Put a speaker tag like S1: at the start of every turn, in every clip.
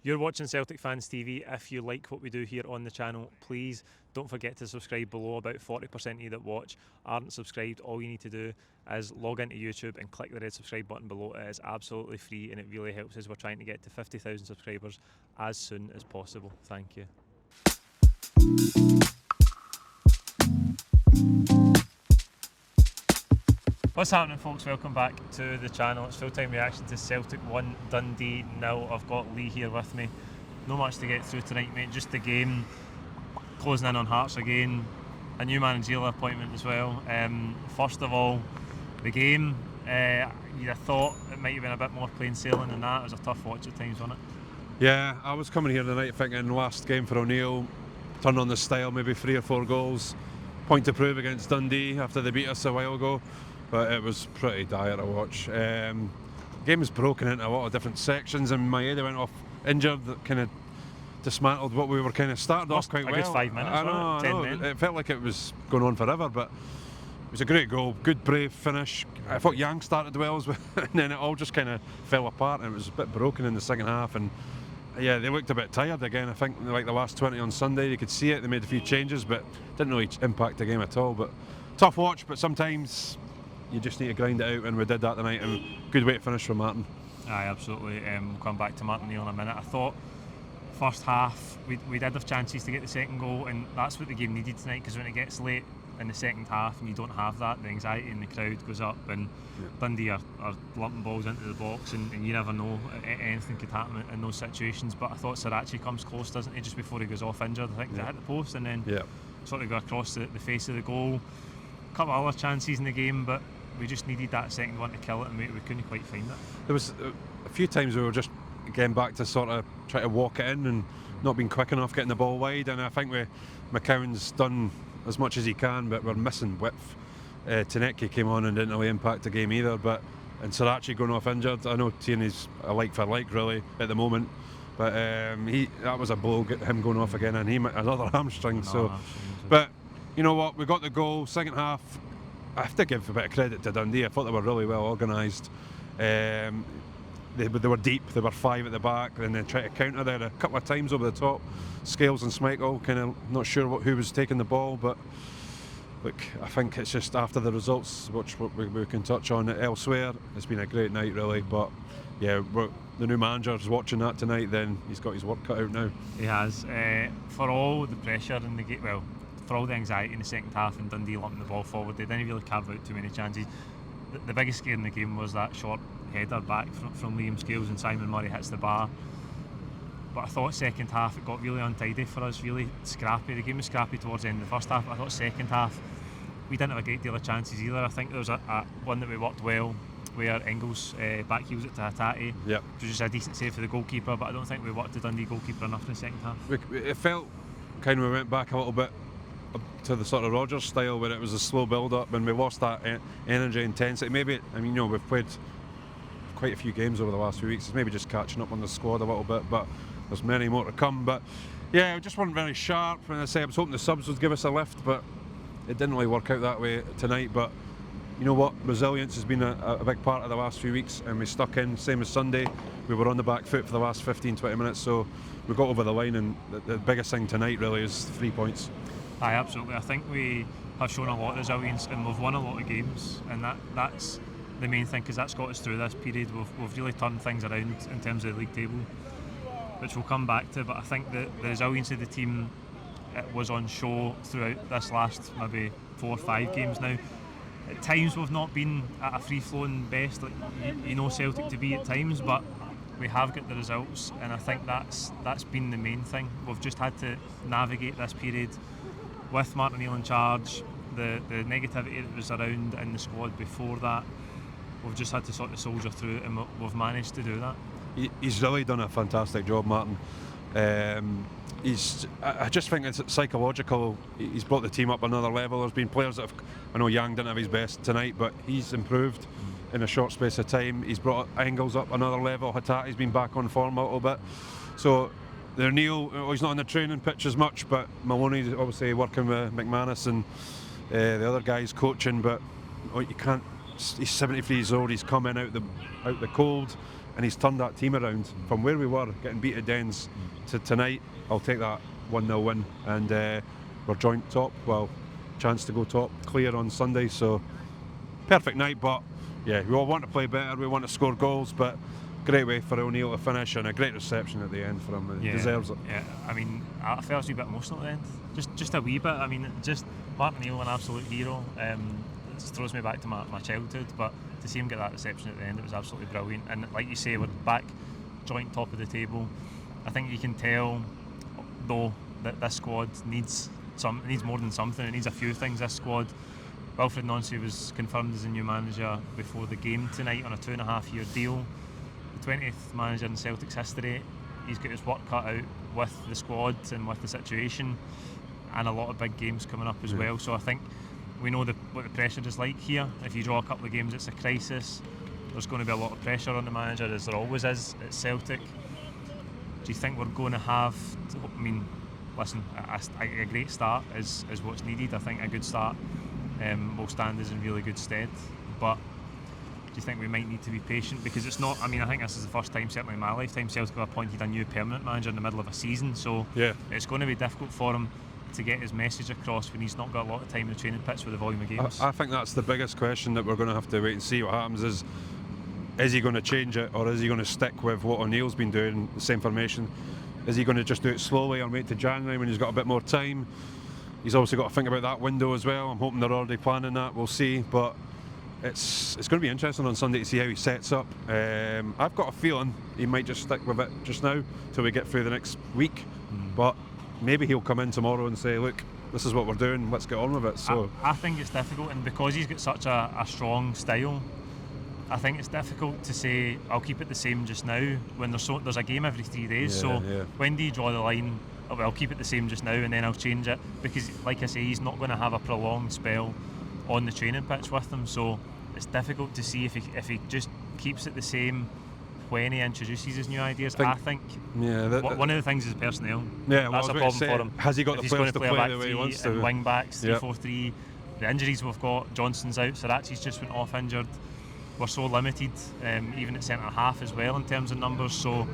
S1: You're watching Celtic Fans TV. If you like what we do here on the channel, please don't forget to subscribe below. About 40% of you that watch aren't subscribed. All you need to do is log into YouTube and click the red subscribe button below. It is absolutely free and it really helps us. We're trying to get to 50,000 subscribers as soon as possible. Thank you. What's happening, folks? Welcome back to the channel. It's full-time reaction to Celtic 1, Dundee 0. I've got Lee here with me. Not much to get through tonight, mate. Just the game, closing in on Hearts again, a new managerial appointment as well. First of all, the game. You'd have thought it might have been a bit more plain sailing than that. It was a tough watch at times, wasn't it?
S2: Yeah, I was coming here tonight thinking last game for O'Neill, turn on the style, maybe 3 or 4 goals. Point to prove against Dundee after they beat us a while ago. But it was pretty dire to watch. The game was broken into a lot of different sections, and Maeda went off injured. That kind of dismantled what we were kind of started off quite well.
S1: I guess 5 minutes.
S2: I know. It felt like it was going on forever, but it was a great goal, good brave finish. I thought Yang started well as well, and then it all just kind of fell apart, and it was a bit broken in the second half. And yeah, they looked a bit tired again. I think like the last 20 on Sunday, you could see it. They made a few changes, but didn't really impact the game at all. But tough watch, but sometimes you just need to grind it out, and we did that tonight, and good way to finish from Martin.
S1: Aye, absolutely. We'll come back to Martin Neal in a minute. I thought first half we did have chances to get the second goal, and that's what the game needed tonight, because when it gets late in the second half and you don't have that, the anxiety in the crowd goes up, and Dundee are lumping balls into the box, and you never know, anything could happen in those situations. But I thought Sirachi comes close, doesn't he, just before he goes off injured. I think it hit the post and then sort of go across the face of the goal. A couple of other chances in the game, but we just needed that second one to kill it, and we couldn't quite find it.
S2: There was a few times we were just getting back to sort of try to walk it in and not being quick enough getting the ball wide, and I think McCowan's done as much as he can, but we're missing width. Tanecki came on and didn't really impact the game either, and Sirachi going off injured. I know Tierney's a like for like really at the moment, but that was a blow, him going off again, and he another hamstring. But you know what, we got the goal. Second half, I have to give a bit of credit to Dundee. I thought they were really well organised. They were deep, they were 5 at the back, and they tried to counter there a couple of times over the top. Scales and Schmeichel kind of not sure who was taking the ball, but look, I think it's just after the results, which we can touch on elsewhere. It's been a great night really, but yeah, the new manager's watching that tonight, then he's got his work cut out now.
S1: He has. For all the pressure in the game, well, for all the anxiety in the second half and Dundee lumping the ball forward, they didn't really carve out too many chances. The biggest scare in the game was that short header back from Liam Scales, and Simon Murray hits the bar. But I thought second half it got really untidy for us, really scrappy. The game was scrappy towards the end of the first half, but I thought second half we didn't have a great deal of chances either. I think there was a one that we worked well, where Engels back heels it to Hatate.
S2: Yep.
S1: It was just a decent save for the goalkeeper, but I don't think we worked the Dundee goalkeeper enough in the second half.
S2: It felt kind of, we went back a little bit to the sort of Rodgers style, where it was a slow build-up and we lost that energy, intensity. Maybe, we've played quite a few games over the last few weeks. It's maybe just catching up on the squad a little bit, but there's many more to come. But yeah, we just weren't very sharp. And I was hoping the subs would give us a lift, but it didn't really work out that way tonight. But you know what, resilience has been a big part of the last few weeks, and we stuck in, same as Sunday. We were on the back foot for the last 15-20 minutes, so we got over the line, and the biggest thing tonight really is 3 points.
S1: Aye, absolutely. I think we have shown a lot of resilience, and we've won a lot of games, and that's the main thing, because that's got us through this period. We've really turned things around in terms of the league table, which we'll come back to. But I think the resilience of the team, it was on show throughout this last maybe 4 or 5 games now. At times we've not been at a free-flowing best, like you know Celtic to be at times, but we have got the results, and I think that's been the main thing. We've just had to navigate this period with Martin Neal in charge, the negativity that was around in the squad before that. We've just had to sort of soldier through it, and we've managed to do that.
S2: He's really done a fantastic job, Martin. I just think it's psychological. He's brought the team up another level. There's been players that I know Yang didn't have his best tonight, but he's improved in a short space of time. He's brought Engels up another level. Hatate's been back on form a little bit. So Neil, he's not on the training pitch as much, but Maloney's obviously working with McManus and the other guys coaching, but you can't. He's 73 years old. He's coming out the cold. and he's turned that team around from where we were getting beat at Dens to tonight. I'll take that 1-0 win, and we're joint top. Well, chance to go top clear on Sunday, so perfect night. But yeah, we all want to play better, we want to score goals, but great way for O'Neill to finish, and a great reception at the end for him. He deserves it.
S1: Yeah, I mean, I felt a wee bit emotional at the end, just a wee bit. I mean, just Mark O'Neill, an absolute hero. It just throws me back to my childhood, but to see him get that reception at the end, it was absolutely brilliant. And like you say, we're back joint top of the table. I think you can tell, though, that this squad needs more than something. It needs a few things, this squad. Wilfried Nonsi was confirmed as the new manager before the game tonight on a 2.5-year deal. The 20th manager in Celtic's history. He's got his work cut out with the squad and with the situation, and a lot of big games coming up as well. So I think we know what the pressure is like here. If you draw a couple of games, it's a crisis. There's going to be a lot of pressure on the manager, as there always is at Celtic. Do you think we're going to have, I mean, listen, a great start is what's needed. I think a good start will stand us in really good stead. But do you think we might need to be patient? Because it's not, I mean, I think this is the first time, certainly in my lifetime, Celtic have appointed a new permanent manager in the middle of a season. So it's going to be difficult for him to get his message across when he's not got a lot of time in the training pitch with the volume of games.
S2: I think that's the biggest question that we're going to have to wait and see what happens. Is he going to change it, or is he going to stick with what O'Neill's been doing, the same formation? Is he going to just do it slowly and wait to January when he's got a bit more time? He's obviously got to think about that window as well. I'm hoping they're already planning that. We'll see, but it's going to be interesting on Sunday to see how he sets up. I've got a feeling he might just stick with it just now till we get through the next week, but maybe he'll come in tomorrow and say, look, this is what we're doing, let's get on with it. So
S1: I think it's difficult, and because he's got such a strong style, I think it's difficult to say I'll keep it the same just now when there's a game every 3 days. When do you draw the line? Oh, well, I'll keep it the same just now and then I'll change it, because like I say, he's not going to have a prolonged spell on the training pitch with them, so it's difficult to see if he just keeps it the same when he introduces his new ideas. I think one of the things is personnel. That's a problem for him.
S2: Has he got the players to play the way he wants to?
S1: Wing backs, 3-4-3. The injuries we've got, Johnson's out, Sarachi's just went off injured. We're so limited, even at centre half as well in terms of numbers. So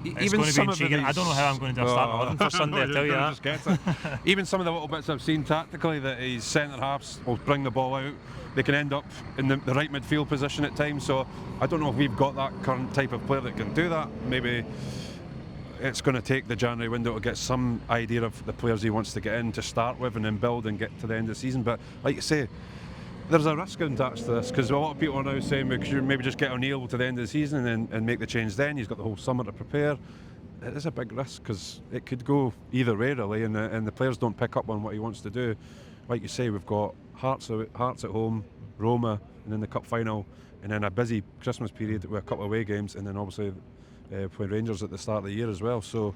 S1: it's going to be intriguing. I don't know how I'm going to do a start 11 for Sunday. I tell you that.
S2: Just get it. Even some of the little bits I've seen tactically that his centre halves will bring the ball out. They can end up in the right midfield position at times. So I don't know if we've got that current type of player that can do that. Maybe it's going to take the January window to get some idea of the players he wants to get in to start with, and then build and get to the end of the season. But like you say, there's a risk attached to this, because a lot of people are now saying we could maybe just get O'Neill to the end of the season and make the change then. He's got the whole summer to prepare. It is a big risk, because it could go either way really, and the players don't pick up on what he wants to do. Like you say, we've got Hearts at home, Roma, and then the cup final, and then a busy Christmas period with a couple of away games, and then obviously playing Rangers at the start of the year as well. So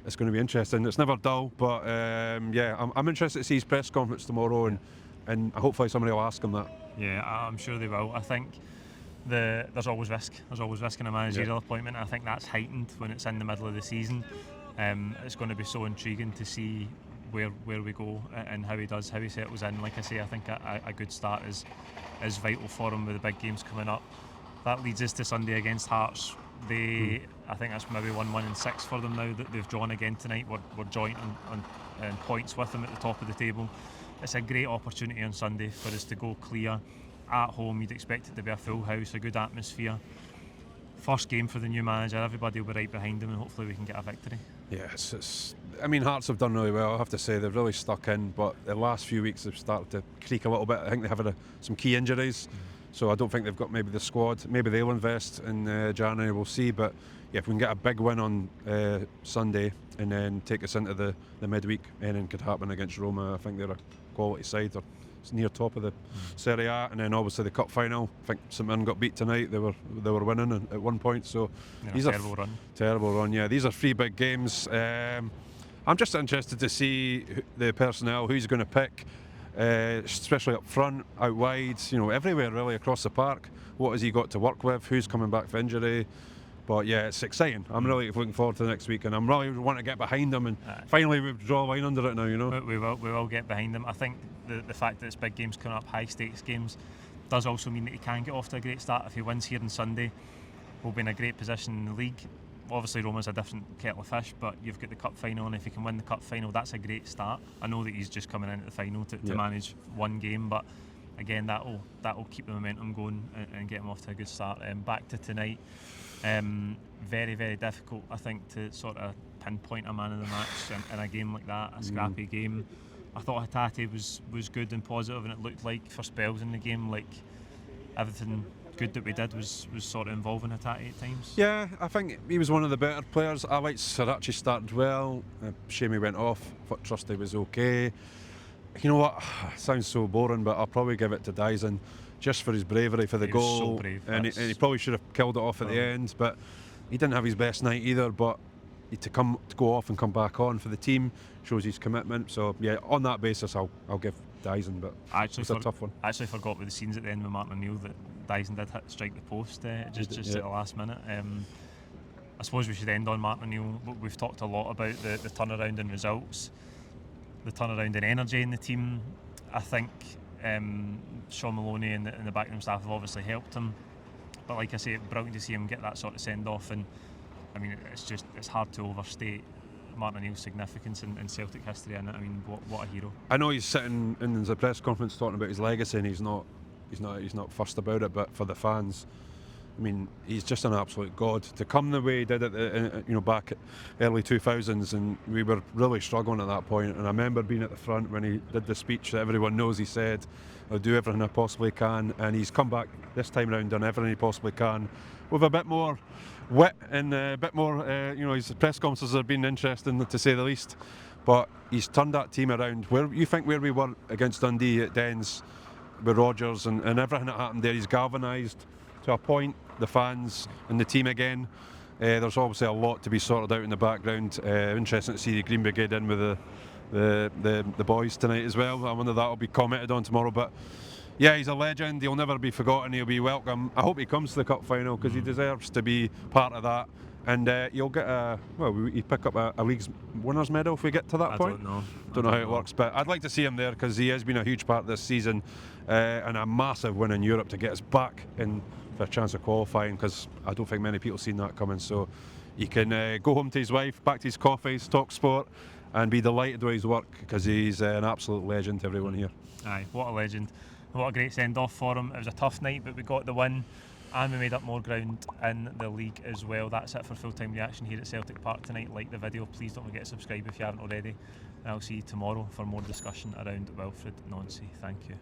S2: it's going to be interesting. It's never dull, but I'm interested to see his press conference tomorrow, and hopefully somebody will ask him that.
S1: Yeah, I'm sure they will. I think there's always risk. There's always risk in a managerial appointment. I think that's heightened when it's in the middle of the season. It's going to be so intriguing to see where we go and how he settles in. Like I say, I think a good start is vital for him with the big games coming up. That leads us to Sunday against Hearts. I think that's maybe 1-1-6 for them now that they've drawn again tonight. We're joint on points with them at the top of the table. It's a great opportunity on Sunday for us to go clear at home. You'd expect it to be a full house, a good atmosphere. First game for the new manager, everybody will be right behind him, and hopefully we can get a victory.
S2: Yes, I mean, Hearts have done really well, I have to say. They've really stuck in, but the last few weeks they've started to creak a little bit. I think they have had some key injuries, so I don't think they've got maybe the squad. Maybe they'll invest in January, we'll see. But yeah, if we can get a big win on Sunday and then take us into the midweek, anything could happen against Roma. I think they're a quality side. They're near top of the Serie A, and then obviously the cup final. I think St Mirren got beat tonight. They were winning at one point. So these are terrible run. Yeah, these are three big games. I'm just interested to see the personnel, who's going to pick, especially up front, out wide, everywhere really across the park. What has he got to work with? Who's coming back for injury? But yeah, it's exciting. I'm really looking forward to the next week, and I'm really want to get behind them and finally we draw a line under it now.
S1: We will get behind them. I think the fact that it's big games coming up, high stakes games, does also mean that he can get off to a great start if he wins here on Sunday. we'll be in a great position in the league. Obviously Roma's a different kettle of fish, but you've got the cup final, and if he can win the cup final, that's a great start. I know that he's just coming into the final to manage one game, but again, that'll keep the momentum going and get him off to a good start. Back to tonight, very, very difficult, I think, to sort of pinpoint a man of the match in a game like that, a scrappy game. I thought Hatate was good and positive, and it looked like for spells in the game like everything good that we did was sort of involving Hatate at times.
S2: Yeah, I think he was one of the better players. I liked Srirachi started well. Shame he went off. Thought Trusty was okay. You know what? It sounds so boring, but I'll probably give it to Dyson just for his bravery for the goal.
S1: Was so brave.
S2: And he probably should have killed it off at the end, but he didn't have his best night either. But to go off and come back on for the team shows his commitment. So yeah, on that basis, I'll give Dyson, but it's a tough one.
S1: I actually forgot with the scenes at the end with Martin O'Neill that Dyson did strike the post just at the last minute. I suppose we should end on Martin O'Neill. We've talked a lot about the turnaround in results, the turnaround in energy in the team. I think Sean Maloney and the backroom staff have obviously helped him, but like I say, brilliant to see him get that sort of send off. And I mean, it's hard to overstate Martin O'Neill's significance in Celtic history. And I mean, what a hero.
S2: I know he's sitting in the press conference talking about his legacy, and he's not fussed about it. But for the fans, I mean, he's just an absolute god. To come the way he did it, back at early 2000s, and we were really struggling at that point. And I remember being at the front when he did the speech that everyone knows. He said, "I'll do everything I possibly can," and he's come back this time around, done everything he possibly can, with a bit more wit and a bit more. His press conferences have been interesting, to say the least. But he's turned that team around. Where we were against Dundee at Dens with Rodgers and everything that happened there, he's galvanised to a point the fans and the team again. There's obviously a lot to be sorted out in the background. Interesting to see the Green Brigade in with the boys tonight as well. I wonder that will be commented on tomorrow. But yeah, he's a legend. He'll never be forgotten. He'll be welcome. I hope he comes to the cup final because he deserves to be part of that. And you'll get you pick up a league's winners medal if we get to that point. Don't know how it works, but I'd like to see him there because he has been a huge part of this season and a massive win in Europe to get us back in for a chance of qualifying, because I don't think many people seen that coming. So he can go home to his wife, back to his coffees, talk sport, and be delighted with his work because he's an absolute legend to everyone here.
S1: Aye, what a legend. What a great send-off for him. It was a tough night, but we got the win. And we made up more ground in the league as well. That's it for Full-Time Reaction here at Celtic Park tonight. Like the video, please don't forget to subscribe if you haven't already. And I'll see you tomorrow for more discussion around Wilfried Noncy. Thank you.